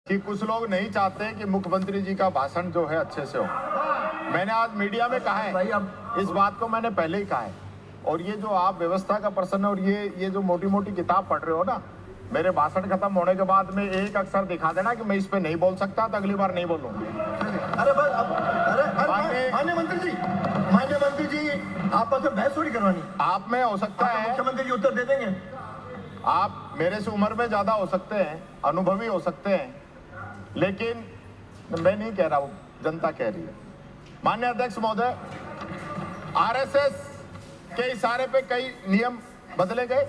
कि कुछ लोग नहीं चाहते कि मुख्यमंत्री जी का भाषण जो है अच्छे से हो। मैंने आज मीडिया में कहा है, इस बात को मैंने पहले ही कहा है। और ये जो आप व्यवस्था का प्रश्न है और ये जो मोटी मोटी किताब पढ़ रहे हो ना, मेरे भाषण खत्म होने के बाद में एक अक्षर दिखा देना कि मैं इस पे नहीं बोल सकता, तो अगली बार नहीं बोलूंगा। अरे बस माननीय मंत्री जी आपस में बहस थोड़ी करवानी। आप में हो सकता है मुख्यमंत्री जी उत्तर दे देंगे। आप मेरे से उम्र में ज्यादा हो सकते हैं, अनुभवी हो सकते हैं, लेकिन मैं नहीं कह रहा हूं, जनता कह रही है। माननीय अध्यक्ष महोदय, आरएसएस के इशारे पे कई नियम बदले गए।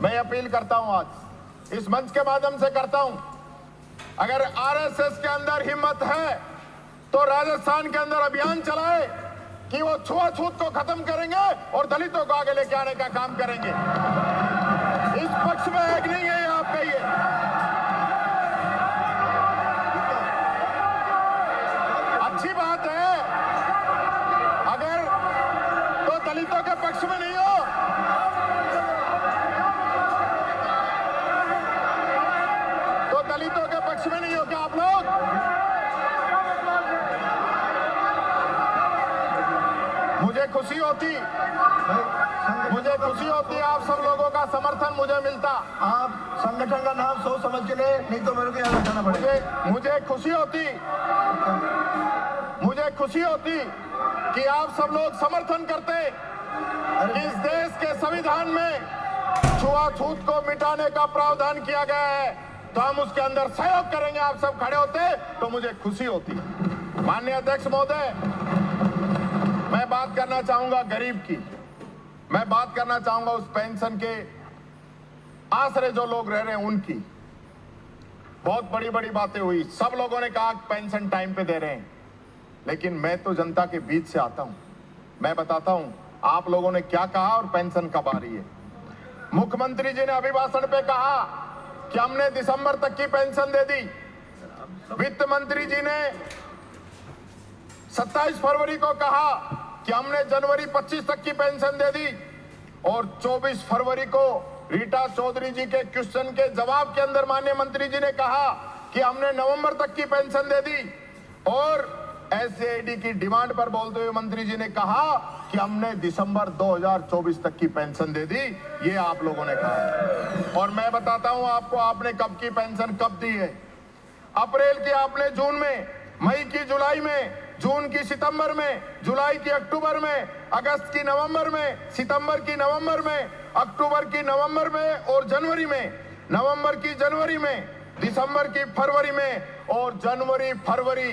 मैं अपील करता हूं, आज इस मंच के माध्यम से करता हूं, अगर आरएसएस के अंदर हिम्मत है तो राजस्थान के अंदर अभियान चलाए कि वो छुआछूत को खत्म करेंगे और दलितों को आगे लेके आने का काम करेंगे। इस पक्ष में एक नहीं है, आप कहिए। अच्छी बात है, अगर तो दलितों के पक्ष में नहीं हो, तो दलितों के पक्ष में नहीं हो क्या आप लोग? मुझे खुशी होती आप सब लोगों का समर्थन मुझे मिलता। आप संगठन का नाम सोच समझ के ले, नहीं तो मेरे को यहाँ रखना पड़ेगा। मुझे खुशी होती कि आप सब लोग समर्थन करते कि इस देश के संविधान में छुआछूत को मिटाने का प्रावधान किया गया है, तो हम उसके अंदर सहयोग करेंगे। आप सब खड़े होते तो मुझे खुशी होती। माननीय अध्यक्ष महोदय, मैं बात करना चाहूंगा गरीब की, मैं बात करना चाहूंगा उस पेंशन के आसरे जो लोग रह रहे हैं उनकी। बहुत बड़ी बड़ी बातें हुई, सब लोगों ने कहा पेंशन टाइम पे दे रहे हैं, लेकिन मैं तो जनता के बीच से आता हूं, मैं बताता हूं आप लोगों ने क्या कहा और पेंशन कब आ रही है। मुख्यमंत्री जी ने अभिभाषण पे कहा कि हमने दिसंबर तक की पेंशन दे दी। वित्त मंत्री जी ने 27 फरवरी को कहा कि हमने जनवरी 25 तक की पेंशन दे दी, और 24 फरवरी को रीटा चौधरी जी के क्वेश्चन के जवाब के अंदर माननीय मंत्री जी ने कहा कि हमने नवंबर तक की पेंशन दे दी, और एसएआईडी की डिमांड पर बोलते हुए मंत्री जी ने कहा कि हमने दिसंबर 2024 तक की पेंशन दे दी। ये आप लोगों ने कहा, और मैं बताता हूं आपको, आपने कब की पेंशन कब दी है। अप्रैल की आपने जून में, मई की जुलाई में, जून की सितंबर में, जुलाई की अक्टूबर में, अगस्त की नवंबर में, सितंबर की नवंबर में, अक्टूबर की नवंबर में और जनवरी में, नवंबर की जनवरी में, दिसंबर की फरवरी में, और जनवरी फरवरी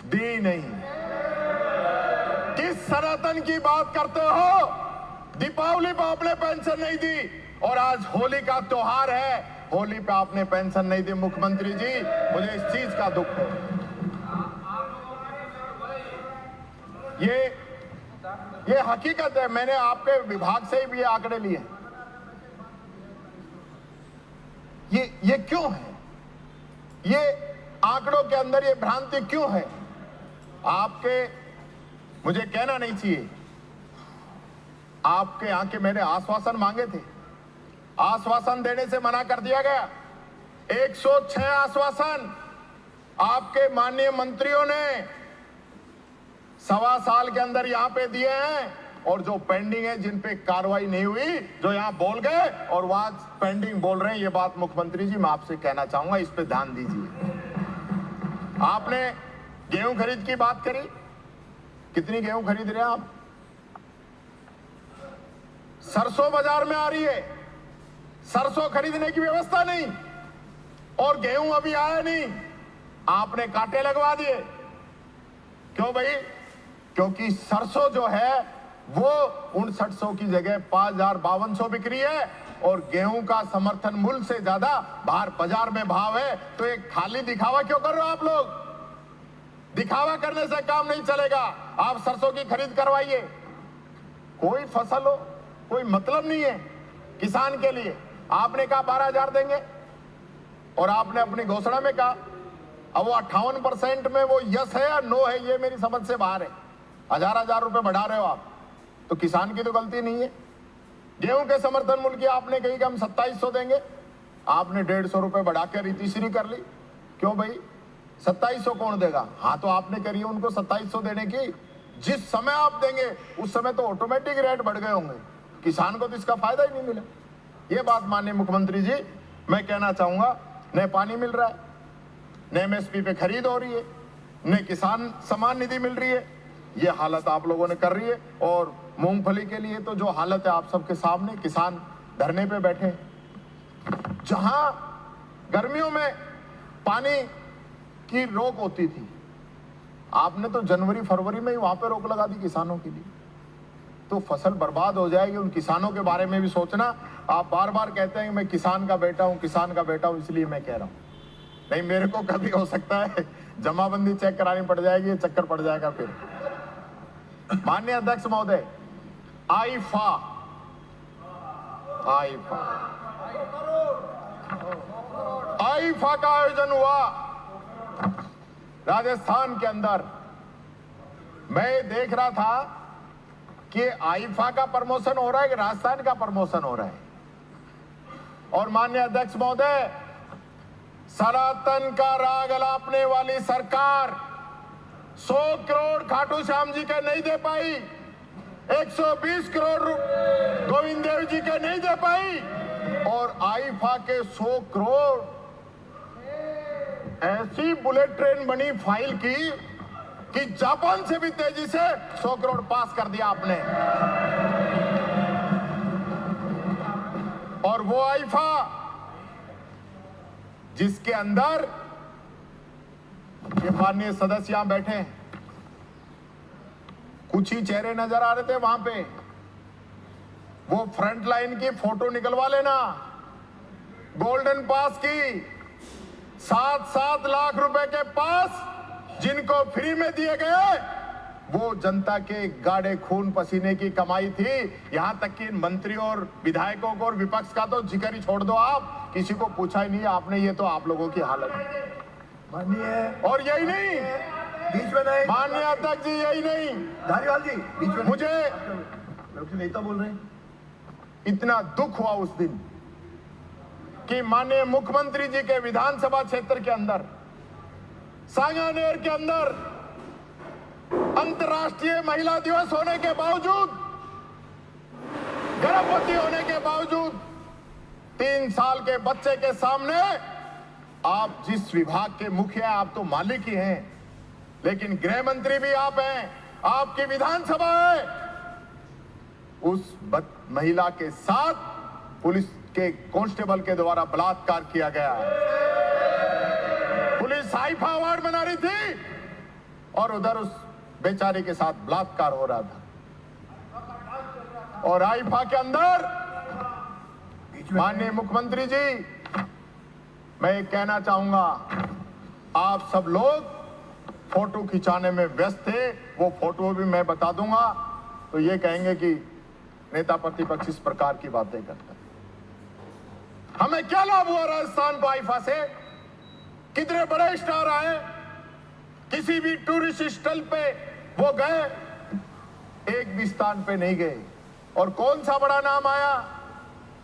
दी नहीं। किस सनातन की बात करते हो? दीपावली पे आपने पेंशन नहीं दी, और आज होली का त्योहार है, होली पे आपने पेंशन नहीं दी। मुख्यमंत्री जी, मुझे इस चीज का दुख है। ये हकीकत है, मैंने आपके विभाग से भी आंकड़े लिए। ये क्यों है? ये आंकड़ों के अंदर ये भ्रांति क्यों है? आपके, मुझे कहना नहीं चाहिए, आपके यहाँ के मैंने आश्वासन मांगे थे, आश्वासन देने से मना कर दिया गया। 106 आश्वासन आपके माननीय मंत्रियों ने 1.25 साल के अंदर यहाँ पे दिए हैं, और जो पेंडिंग है, जिन पे कार्रवाई नहीं हुई, जो यहाँ बोल गए और वहां पेंडिंग बोल रहे हैं। ये बात मुख्यमंत्री जी मैं आपसे कहना चाहूंगा, इस पे ध्यान दीजिए। आपने गेहूं खरीद की बात करी, कितनी गेहूं खरीद रहे हैं आप? सरसों बाजार में आ रही है, सरसों खरीदने की व्यवस्था नहीं, और गेहूं अभी आया नहीं, आपने कांटे लगवा दिए। क्यों भाई? क्योंकि सरसों जो है वो 5900 की जगह 5052 बिक रही है, और गेहूं का समर्थन मूल्य से ज्यादा बाहर बाजार में भाव है। तो एक खाली दिखावा क्यों कर रहे हो आप लोग? दिखावा करने से काम नहीं चलेगा। आप सरसों की खरीद करवाइए। कोई फसल हो, कोई मतलब नहीं है किसान के लिए। आपने कहा 12,000 देंगे, और आपने अपनी घोषणा में कहा, अब वो 58% में वो यस है या नो है, ये मेरी समझ से बाहर है। हजार रुपए बढ़ा रहे हो आप, तो किसान की तो गलती नहीं है। गेहूं के समर्थन मूल्य की आपने कही कि हम 2700 देंगे, आपने 150 रुपए बढ़ा के रीतिश्री कर ली। क्यों भाई, 2700 कौन देगा? हाँ तो आपने करी है उनको 2700 देने की। जिस समय आप देंगे उस समय तो ऑटोमेटिक रेट बढ़ गए होंगे, किसान को तो इसका फायदा ही नहीं मिला। ये बात माननीय मुख्यमंत्री जी मैं कहना चाहूंगा, न पानी मिल रहा है, न एमएसपी पे खरीद हो रही है, न किसान सम्मान निधि मिल रही है। ये हालत आप लोगों ने कर रही है। और मूंगफली के लिए तो जो हालत है आप सबके सामने, किसान धरने पे बैठे हैं। जहां गर्मियों में पानी की रोक होती थी, आपने तो जनवरी फरवरी में ही वहां पे रोक लगा दी किसानों के लिए। तो फसल बर्बाद हो जाएगी। उन किसानों के बारे में भी सोचना। आप बार बार कहते हैं मैं किसान का बेटा हूं, किसान का बेटा हूं, इसलिए मैं कह रहा हूं। नहीं, मेरे को कभी हो सकता है जमाबंदी चेक करानी पड़ जाएगी, ये चक्कर पड़ जाएगा फिर। माननीय अध्यक्ष महोदय, आईफा का आयोजन हुआ राजस्थान के अंदर। मैं देख रहा था कि आईफा का प्रमोशन हो रहा है कि राजस्थान का प्रमोशन हो रहा है। और माननीय अध्यक्ष महोदय, सनातन का राग अलापने वाली सरकार 100 करोड़ खाटू श्याम जी के नहीं दे पाई, 120 करोड़ गोविंद देव जी के नहीं दे पाई, और आईफा के 100 करोड़ ऐसी बुलेट ट्रेन बनी फाइल की कि जापान से भी तेजी से 100 करोड़ पास कर दिया आपने। और वो आईफा जिसके अंदर ये माननीय सदस्य यहां बैठे हैं, कुछ ही चेहरे नजर आ रहे थे वहां पे। वो फ्रंट लाइन की फोटो निकलवा लेना। गोल्डन पास की 7-7 लाख रुपए के पास जिनको फ्री में दिए गए, वो जनता के गाढ़े खून पसीने की कमाई थी। यहां तक कि मंत्रियों और विधायकों को और विपक्ष का तो जिक्र ही छोड़ दो, आप किसी को पूछा ही नहीं आपने। ये तो आप लोगों की हालत है माननीय। और यही नहीं, बीच में नहीं माननीय अध्यक्ष जी, यही नहीं, धारीवाल जी बीच में मुझे नेता बोल रहे हैं। इतना दुख हुआ उस दिन कि माननीय मुख्यमंत्री जी के विधानसभा क्षेत्र के अंदर, सांगानेर के अंदर अंतर्राष्ट्रीय महिला दिवस होने के बावजूद, गर्भवती होने के बावजूद, 3 साल के बच्चे के सामने आप जिस विभाग के मुखिया, आप तो मालिक ही हैं, लेकिन गृह मंत्री भी आप हैं, आपकी विधानसभा है, उस महिला के साथ पुलिस के कांस्टेबल के द्वारा बलात्कार किया गया। पुलिस आईफा अवार्ड बना रही थी और उधर उस बेचारे के साथ बलात्कार हो रहा था। और आईफा के अंदर माननीय मुख्यमंत्री जी, मैं ये कहना चाहूंगा, आप सब लोग फोटो खिंचाने में व्यस्त थे। वो फोटो भी मैं बता दूंगा तो ये कहेंगे कि नेता प्रतिपक्ष इस प्रकार की बातें करता है। हमें क्या लाभ हुआ राजस्थान को आईफा से? कितने बड़े स्टार आए, किसी भी टूरिस्ट स्थल पे वो गए, एक भी स्थान पे नहीं गए। और कौन सा बड़ा नाम आया?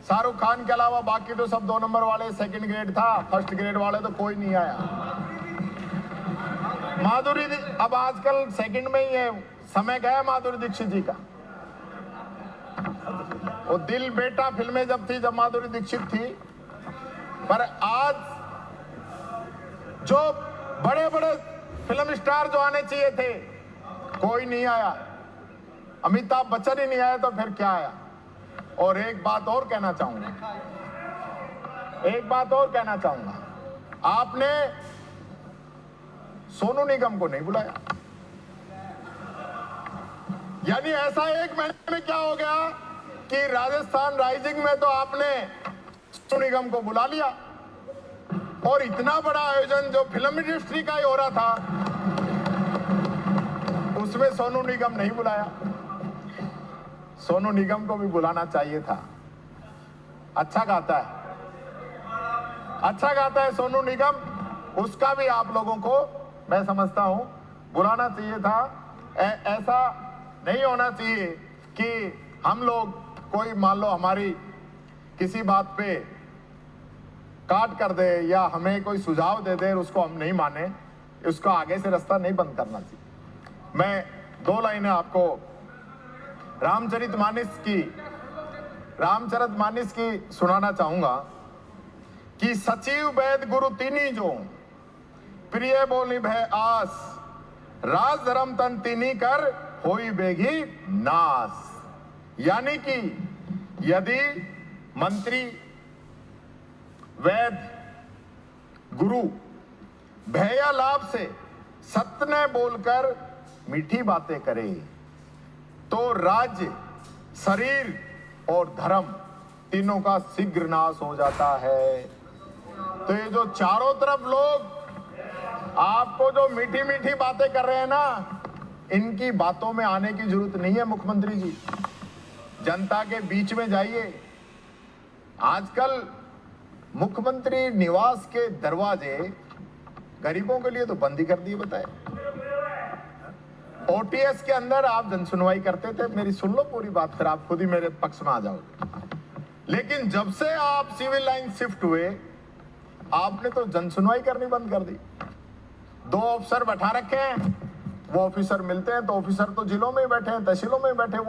शाहरुख खान के अलावा बाकी तो सब 2 नंबर वाले, सेकंड ग्रेड था, फर्स्ट ग्रेड वाले तो कोई नहीं आया। माधुरी, अब आजकल सेकंड में ही है, समय गया माधुरी दीक्षित जी का। वो दिल बेटा फिल्में जब थी, जब माधुरी दीक्षित थी, पर आज जो बड़े बड़े फिल्म स्टार जो आने चाहिए थे, कोई नहीं आया। अमिताभ बच्चन ही नहीं आया तो फिर क्या आया? और एक बात और कहना चाहूंगा, आपने सोनू निगम को नहीं बुलाया। यानी ऐसा 1 महीने में क्या हो गया कि राजस्थान राइजिंग में तो आपने सोनू निगम को बुला लिया, और इतना बड़ा आयोजन जो फिल्म इंडस्ट्री का ही हो रहा था, उसमें सोनू निगम नहीं बुलाया। सोनू निगम को भी बुलाना चाहिए था। अच्छा गाता है सोनू निगम, उसका भी आप लोगों को मैं समझता हूं बुलाना चाहिए था। ऐसा नहीं होना चाहिए कि हम लोग, कोई मान लो हमारी किसी बात पे काट कर दे या हमें कोई सुझाव दे दे, उसको हम नहीं माने, उसका आगे से रास्ता नहीं बंद करना चाहिए। मैं 2 लाइनें आपको रामचरितमानस की सुनाना चाहूंगा कि सचिव वैद गुरु तीनी जो प्रिय बोली भय आस, राज धर्म तन तीनी कर होई बेगी नास। यानी कि यदि मंत्री, वैद, गुरु भय या लाभ से सत्य ने बोलकर मीठी बातें करे तो राज्य, शरीर और धर्म तीनों का शीघ्र नाश हो जाता है। तो ये जो चारों तरफ लोग आपको जो मीठी मीठी बातें कर रहे हैं ना, इनकी बातों में आने की जरूरत नहीं है। मुख्यमंत्री जी, जनता के बीच में जाइए। आजकल मुख्यमंत्री निवास के दरवाजे गरीबों के लिए तो बंद ही कर दिए। बताए ओटीएस के अंदर आप जनसुनवाई करते थे, मेरी सुन लो पूरी बात, फिर आप खुद ही मेरे पक्ष में आ जाओ। लेकिन जब से आप सिविल लाइन शिफ्ट हुए, आपने तो जनसुनवाई करनी बंद कर दी। 2 अफसर बैठा रखे हैं, वो ऑफिसर मिलते हैं तो ऑफिसर तो जिलों में बैठे हैं, तहसीलों में बैठे हैं।